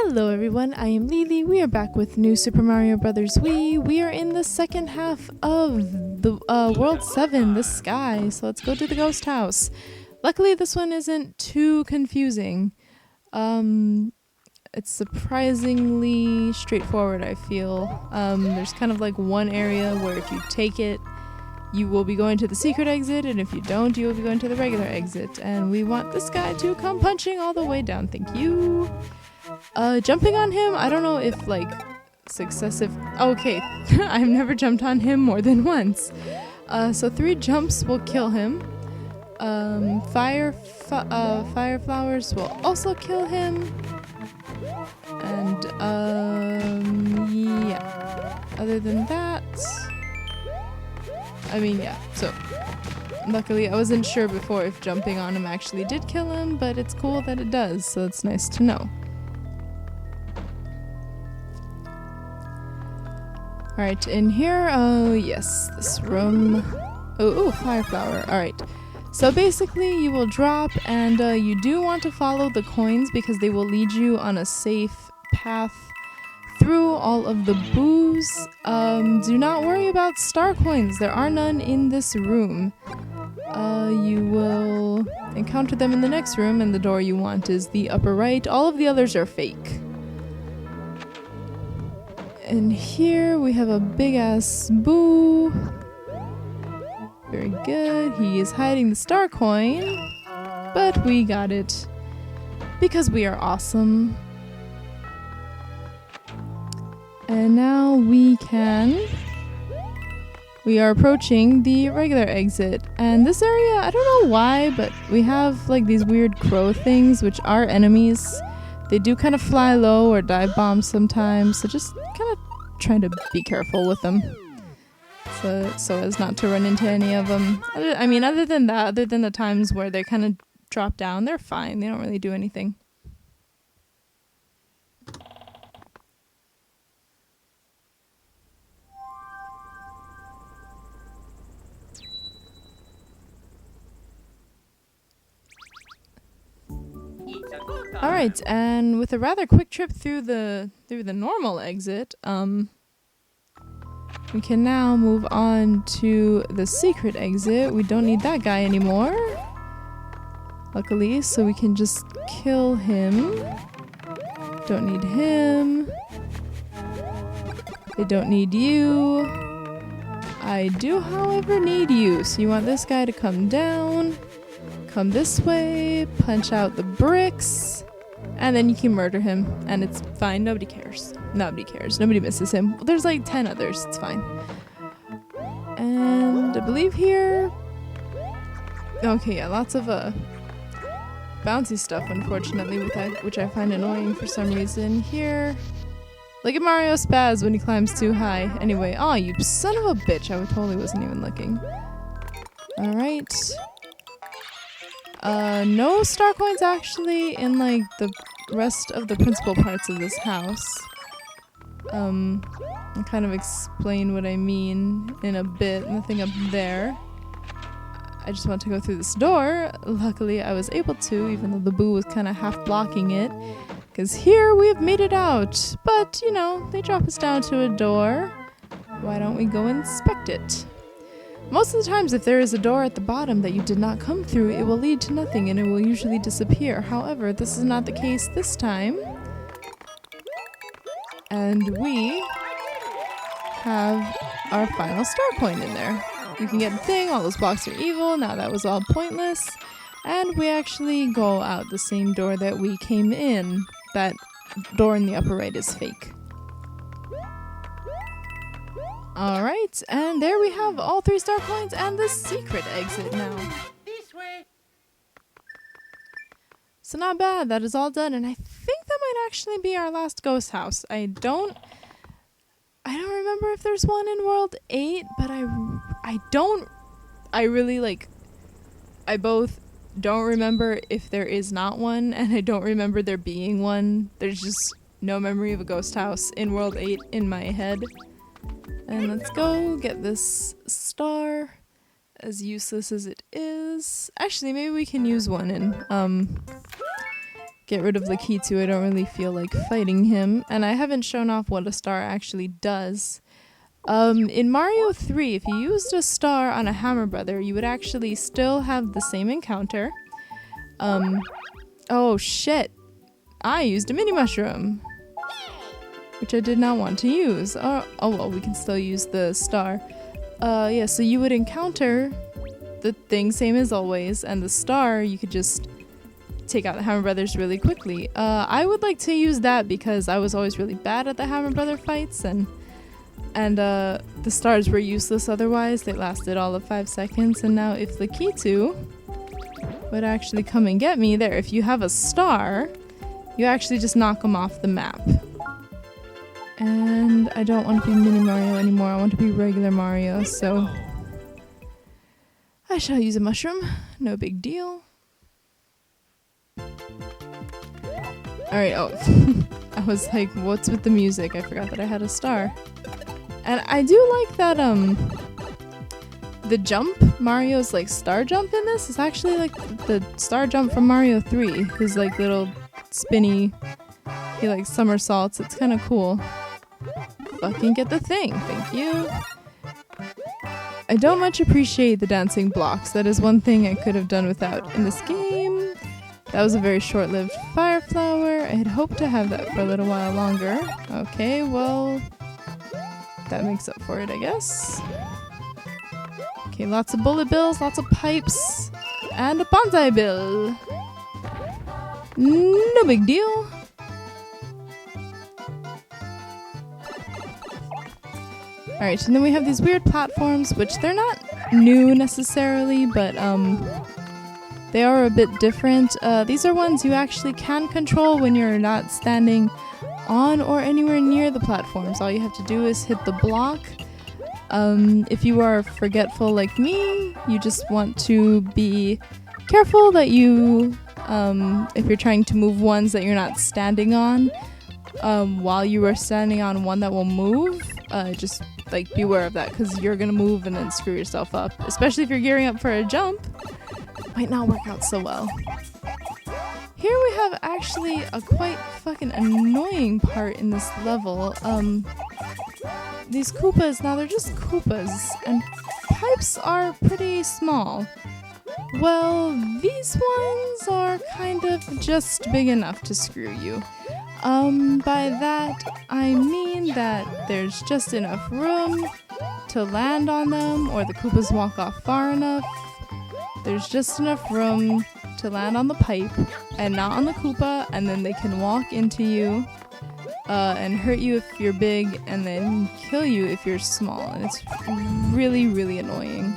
Hello everyone, I am Lily. We are back with New Super Mario Bros. Wii. We are in the second half of the World 7, the sky, so let's go to the ghost house. Luckily this one isn't too confusing. It's surprisingly straightforward, I feel. There's kind of like one area where if you take it, you will be going to the secret exit, and if you don't, you will be going to the regular exit. And we want this guy to come punching all the way down, thank you. Jumping on him, I don't know if like successive, okay, I've never jumped on him more than once. So 3 jumps will kill him. Fire flowers will also kill him. And yeah, other than that, I mean, yeah, so luckily I wasn't sure before if jumping on him actually did kill him, but it's cool that it does, so it's nice to know. Alright, in here, oh yes, this room. Oh, fire flower. Alright, so basically you will drop, and you do want to follow the coins because they will lead you on a safe path through all of the boos. Do not worry about star coins, there are none in this room. You will encounter them in the next room, and the door you want is the upper right. All of the others are fake. And here we have a big ass boo. Very good. He is hiding the star coin, but we got it because we are awesome. And now we are approaching the regular exit. And this area, I don't know why, but we have like these weird crow things which are enemies. They do kind of fly low or dive bomb sometimes, so just kind of try to be careful with them, so as not to run into any of them. Other than that, other than the times where they kind of drop down, they're fine. They don't really do anything. Alright, and with a rather quick trip through the normal exit, we can now move on to the secret exit. We don't need that guy anymore, luckily, so we can just kill him. Don't need him. I don't need you. I do, however, need you. So you want this guy to come down, come this way, punch out the bricks, and then you can murder him, and it's fine. Nobody cares. Nobody cares. Nobody misses him. There's like 10 others. It's fine. And I believe here... Okay, yeah, lots of bouncy stuff, unfortunately, which I find annoying for some reason. Here... Look at Mario spaz when he climbs too high. Anyway, oh, you son of a bitch. I totally wasn't even looking. Alright. No star coins actually in like the rest of the principal parts of this house. I'll kind of explain what I mean in a bit. Nothing up there. I just want to go through this door. Luckily I was able to, even though the boo was kind of half blocking it. Because here we have made it out. But, you know, they drop us down to a door. Why don't we go inspect it? Most of the times, if there is a door at the bottom that you did not come through, it will lead to nothing and it will usually disappear. However, this is not the case this time. And we have our final star coin in there. You can get the thing, all those blocks are evil, now that was all pointless. And we actually go out the same door that we came in. That door in the upper right is fake. Alright, and there we have all 3 star coins and the secret exit now. This way. So not bad, that is all done, and I think that might actually be our last ghost house. I don't remember if there's one in World 8, but I both don't remember if there is not one, and I don't remember there being one. There's just no memory of a ghost house in World 8 in my head. And let's go get this star, as useless as it is. Actually, maybe we can use one get rid of Lakitu. I don't really feel like fighting him. And I haven't shown off what a star actually does. In Mario 3, if you used a star on a Hammer Brother, you would actually still have the same encounter. Oh shit. I used a mini mushroom, which I did not want to use. Oh well, we can still use the star. Yeah, so you would encounter the thing same as always, and the star, you could just take out the Hammer Brothers really quickly. I would like to use that because I was always really bad at the Hammer Brother fights, and the stars were useless otherwise. They lasted all of 5 seconds, and now if Lakitu would actually come and get me, there, if you have a star, you actually just knock them off the map. And I don't want to be Mini Mario anymore, I want to be regular Mario, so I shall use a mushroom, no big deal. Alright, oh, I was like, what's with the music? I forgot that I had a star. And I do like that, the jump, Mario's like star jump in this, is actually like the star jump from Mario 3. His like little spinny, he like somersaults, it's kind of cool. Fucking get the thing, thank you. I don't much appreciate the dancing blocks. That is one thing I could have done without in this game. That was a very short-lived fire flower. I had hoped to have that for a little while longer. Okay, well, that makes up for it, I guess. Okay, lots of bullet bills, lots of pipes, and a bonsai bill. No big deal. Alright, and then we have these weird platforms, which they're not new necessarily, but they are a bit different. These are ones you actually can control when you're not standing on or anywhere near the platforms. All you have to do is hit the block. If you are forgetful like me, you just want to be careful that you, if you're trying to move ones that you're not standing on, while you are standing on one that will move, just like beware of that, because you're gonna move and then screw yourself up, especially if you're gearing up for a jump. Might not work out so well. Here we have actually a quite fucking annoying part in this level. These Koopas, now they're just Koopas, and pipes are pretty small. Well, these ones are kind of just big enough to screw you. By that, I mean that there's just enough room to land on them, or the Koopas walk off far enough. There's just enough room to land on the pipe and not on the Koopa, and then they can walk into you and hurt you if you're big, and then kill you if you're small, and it's really, really annoying.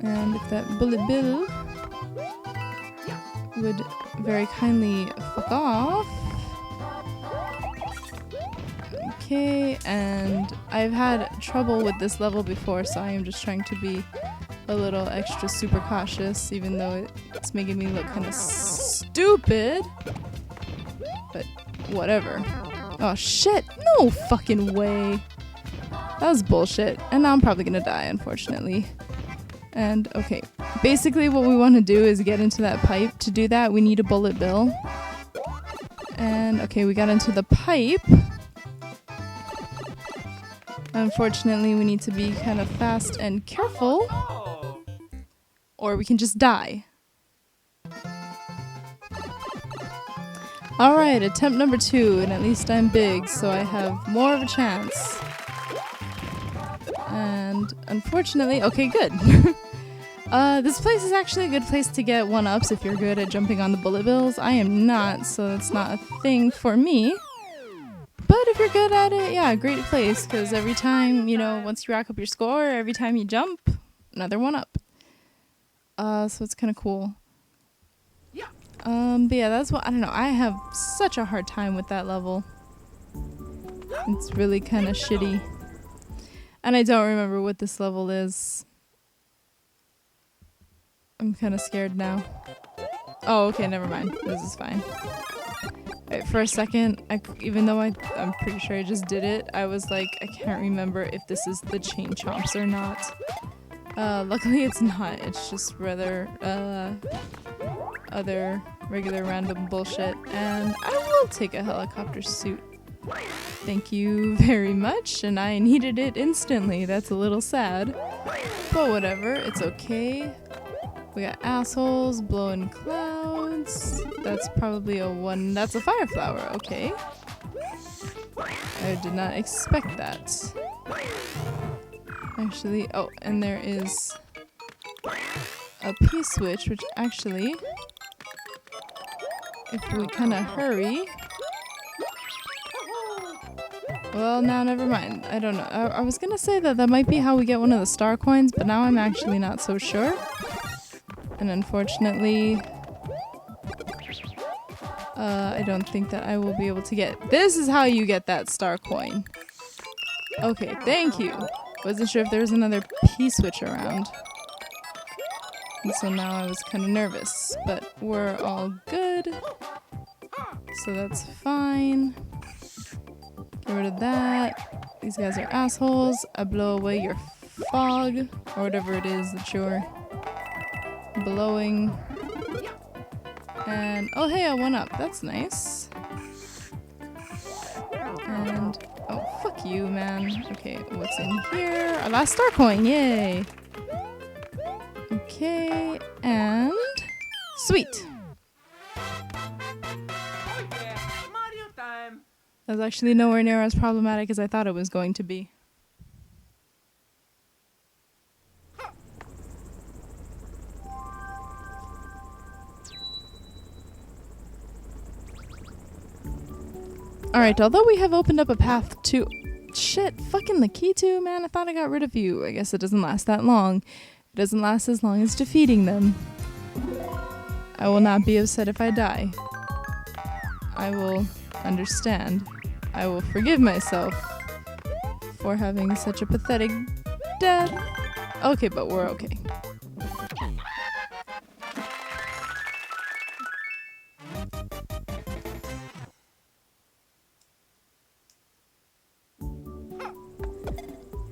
And if that bullet bill would very kindly fuck off. Okay, and I've had trouble with this level before, so I am just trying to be a little extra super cautious, even though it's making me look kind of stupid. But whatever. Oh shit, no fucking way. That was bullshit, and now I'm probably gonna die, unfortunately. And okay, basically what we want to do is get into that pipe. To do that, we need a bullet bill. And okay, we got into the pipe. Unfortunately, we need to be kind of fast and careful, or we can just die. Alright, attempt number 2, and at least I'm big, so I have more of a chance. And unfortunately, okay, good. This place is actually a good place to get 1-ups if you're good at jumping on the bullet bills. I am not, so it's not a thing for me. But if you're good at it, yeah, great place, because every time, you know, once you rack up your score, every time you jump, another 1-up. So it's kind of cool. But yeah, that's what, I don't know, I have such a hard time with that level. It's really kind of shitty. And I don't remember what this level is. I'm kind of scared now. Oh, okay, never mind. This is fine. Right, for a second, even though I'm pretty sure I just did it, I was like, I can't remember if this is the Chain Chomps or not. Luckily it's not. It's just rather, other regular random bullshit, and I will take a helicopter suit. Thank you very much, and I needed it instantly. That's a little sad, but whatever, it's okay. We got assholes blowing clouds. That's probably that's a fire flower, okay. I did not expect that. Actually, oh, and there is a P-switch, which actually, if we kind of hurry... Well, now never mind. I don't know. I was gonna say that might be how we get one of the star coins, but now I'm actually not so sure. And unfortunately, I don't think that I will be able to get... This is how you get that star coin. Okay, thank you. Wasn't sure if there was another P-switch around. And so now I was kind of nervous, but we're all good. So that's fine. Get rid of that. These guys are assholes. I blow away your fog, or whatever it is that you're blowing. And, oh hey, I went up. That's nice. And, oh, fuck you, man. Okay, what's in here? Our last star coin, yay! Okay, and... Sweet! That was actually nowhere near as problematic as I thought it was going to be. Alright, although we have opened up a path to... Shit, fucking Lakitu, man, I thought I got rid of you. I guess it doesn't last that long. It doesn't last as long as defeating them. I will not be upset if I die. I will understand. I will forgive myself for having such a pathetic death. Okay, but we're okay.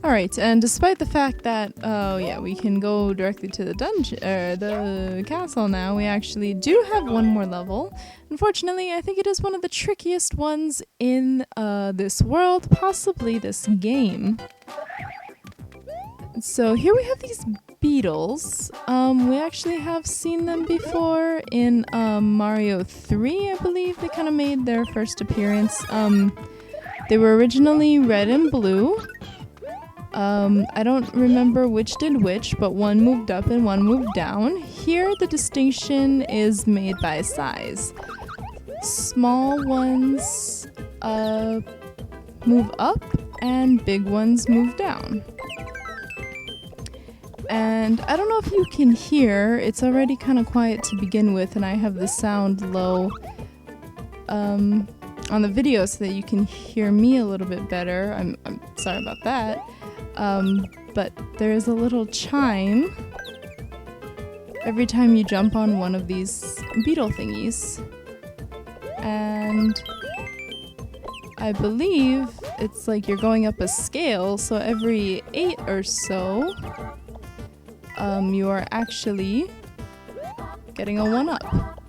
Alright, and despite the fact that, oh yeah, we can go directly to the dungeon, the castle now, we actually do have one more level. Unfortunately, I think it is one of the trickiest ones in this world, possibly this game. So here we have these beetles. We actually have seen them before in Mario 3, I believe. They kind of made their first appearance. They were originally red and blue. I don't remember which did which, but one moved up and one moved down. Here, the distinction is made by size. Small ones move up, and big ones move down. And I don't know if you can hear, it's already kind of quiet to begin with, and I have the sound low on the video so that you can hear me a little bit better. I'm sorry about that. But there is a little chime every time you jump on one of these beetle thingies. And I believe it's like you're going up a scale, so every 8 or so, you are actually getting a 1-up.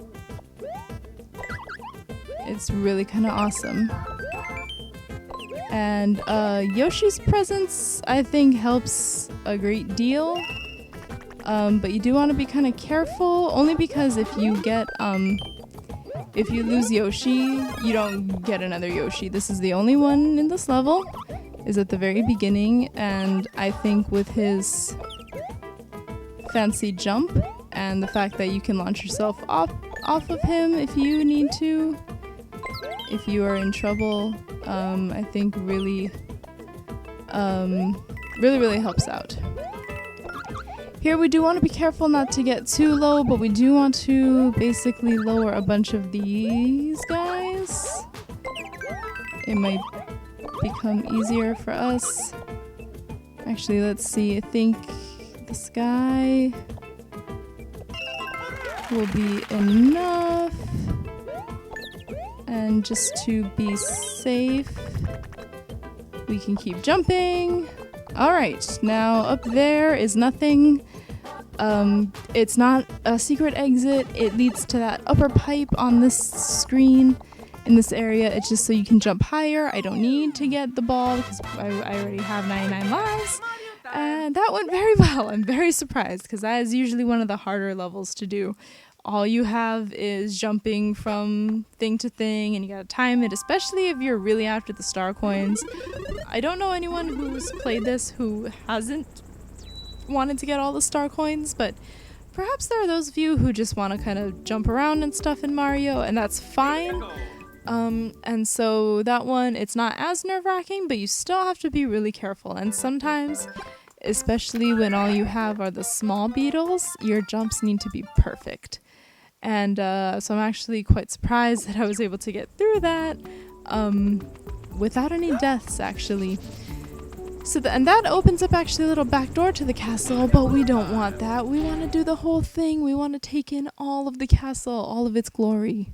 It's really kind of awesome. And Yoshi's presence, I think, helps a great deal. But you do want to be kind of careful, only because if you get, if you lose Yoshi, you don't get another Yoshi. This is the only one in this level, is at the very beginning, and I think with his fancy jump and the fact that you can launch yourself off of him if you need to, if you are in trouble, I think really helps out. Here we do want to be careful not to get too low, but we do want to basically lower a bunch of these guys. It might become easier for us. Actually, let's see. I think this guy will be enough. And just to be safe, we can keep jumping. Alright, now up there is nothing It's not a secret exit. It leads to that upper pipe on this screen in this area. It's just so you can jump higher. I don't need to get the ball because I already have 99 lives. And that went very well. I'm very surprised because that is usually one of the harder levels to do. All you have is jumping from thing to thing, and you gotta time it, especially if you're really after the star coins. I don't know anyone who's played this who hasn't wanted to get all the star coins, but perhaps there are those of you who just want to kind of jump around and stuff in Mario, and that's fine. And so that one, it's not as nerve-wracking, but you still have to be really careful. And sometimes, especially when all you have are the small beetles, your jumps need to be perfect. And so I'm actually quite surprised that I was able to get through that without any deaths, actually. So and that opens up actually a little back door to the castle, but we don't want that. We want to do the whole thing. We want to take in all of the castle, all of its glory.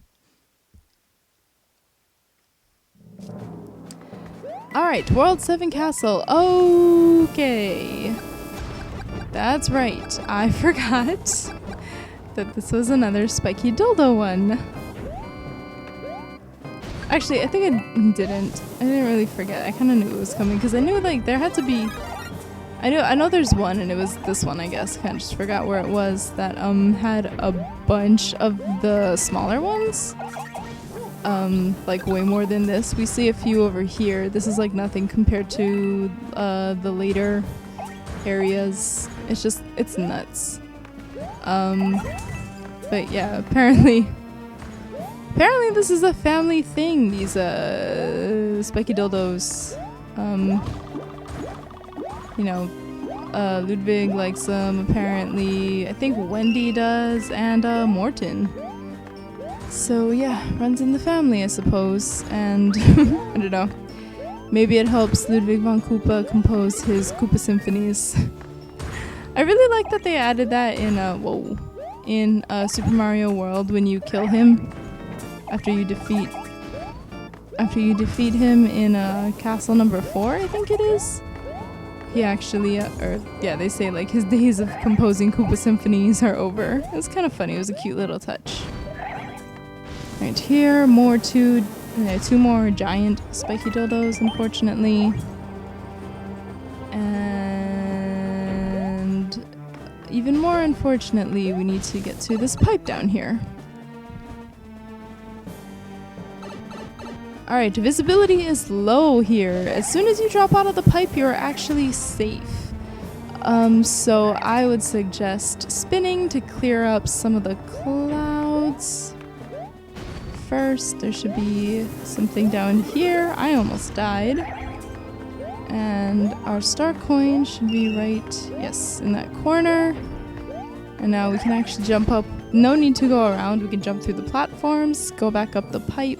Alright, World 7 Castle. Okay. That's right. I forgot that this was another Spiky Dildo one. Actually, I think I didn't really forget. I kind of knew it was coming because I knew like there had to be. I know there's one, and it was this one. I guess kind of just forgot where it was that had a bunch of the smaller ones. Like way more than this. We see a few over here. This is like nothing compared to the later areas. It's nuts. But yeah, apparently this is a family thing, these Spiky Dildos. You know, Ludwig likes them apparently. I think Wendy does, and Morton. So yeah, runs in the family, I suppose. And I don't know. Maybe it helps Ludwig von Koopa compose his Koopa symphonies. I really like that they added that in Super Mario World when you kill him after you defeat him in castle number 4, I think it is. He actually, they say like his days of composing Koopa symphonies are over. It was kind of funny. It was a cute little touch. Right here, two more giant Spiky Dildos, unfortunately. And even more unfortunately, we need to get to this pipe down here. Alright, visibility is low here. As soon as you drop out of the pipe, you're actually safe. So I would suggest spinning to clear up some of the clouds. First, there should be something down here. I almost died. And our star coin should be right, yes, in that corner. And now we can actually jump up. No need to go around. We can jump through the platforms, go back up the pipe,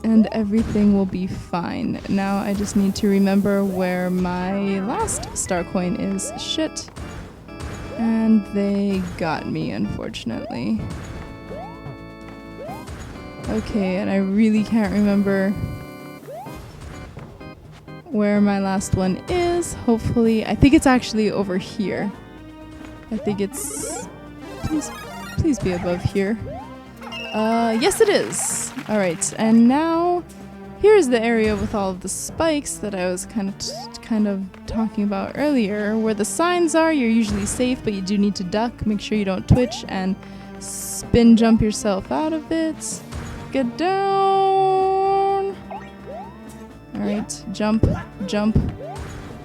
and everything will be fine. Now I just need to remember where my last star coin is. Shit. And they got me, unfortunately. Okay, and I really can't remember where my last one is. Hopefully, I think it's actually over here. I think it's... Please be above here. Yes it is! Alright, and now here's the area with all of the spikes that I was kind of talking about earlier. Where the signs are, you're usually safe, but you do need to duck. Make sure you don't twitch and spin jump yourself out of it. Get down! Alright, jump, jump,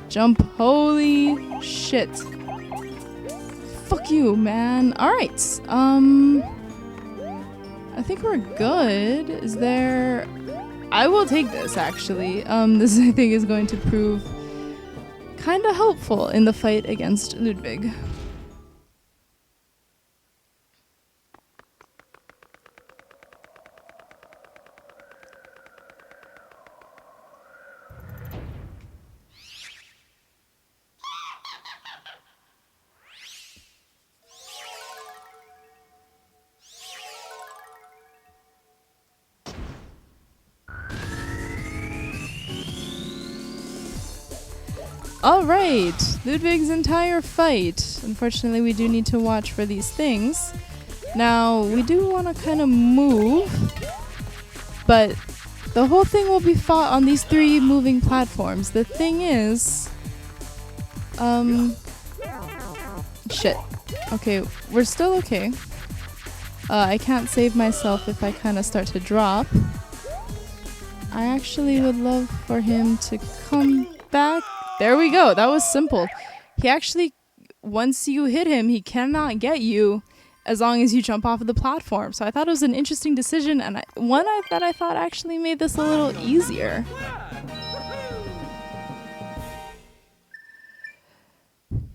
jump. Holy shit. Fuck you, man. Alright, I think we're good. Is there... I will take this, actually. This, I think, is going to prove kind of helpful in the fight against Ludwig. Alright, Ludwig's entire fight. Unfortunately, we do need to watch for these things. Now, we do want to kind of move, but the whole thing will be fought on these 3 moving platforms. The thing is, shit. Okay, we're still okay. I can't save myself if I kind of start to drop. I actually would love for him to come back. There we go. That was simple. He actually, once you hit him, he cannot get you as long as you jump off of the platform. So I thought it was an interesting decision, and one that I thought actually made this a little easier.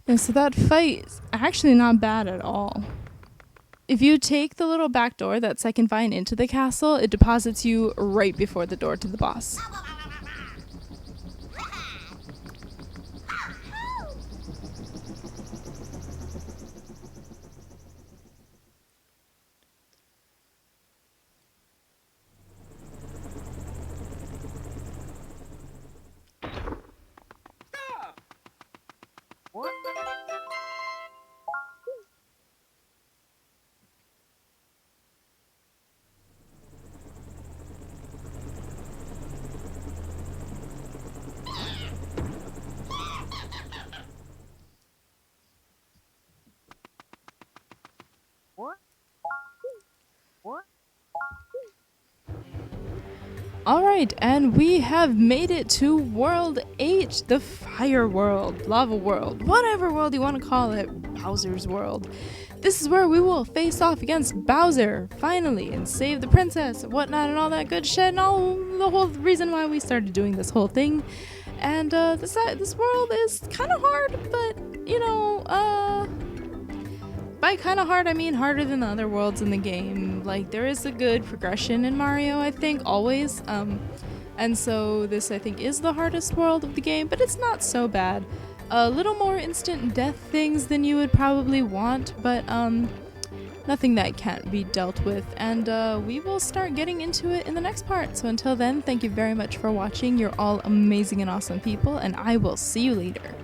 And so that fight is actually not bad at all. If you take the little back door, that second vine into the castle, it deposits you right before the door to the boss. Alright, and we have made it to World 8, the Fire World, Lava World, whatever world you want to call it, Bowser's World. This is where we will face off against Bowser, finally, and save the princess, and whatnot, and all that good shit, and all the whole reason why we started doing this whole thing. And this world is kind of hard, but, you know, by kind of hard, I mean harder than the other worlds in the game. Like, there is a good progression in Mario, I think, always. And so this, I think, is the hardest world of the game, but it's not so bad. A little more instant death things than you would probably want, but nothing that can't be dealt with. And we will start getting into it in the next part. So until then, thank you very much for watching. You're all amazing and awesome people, and I will see you later.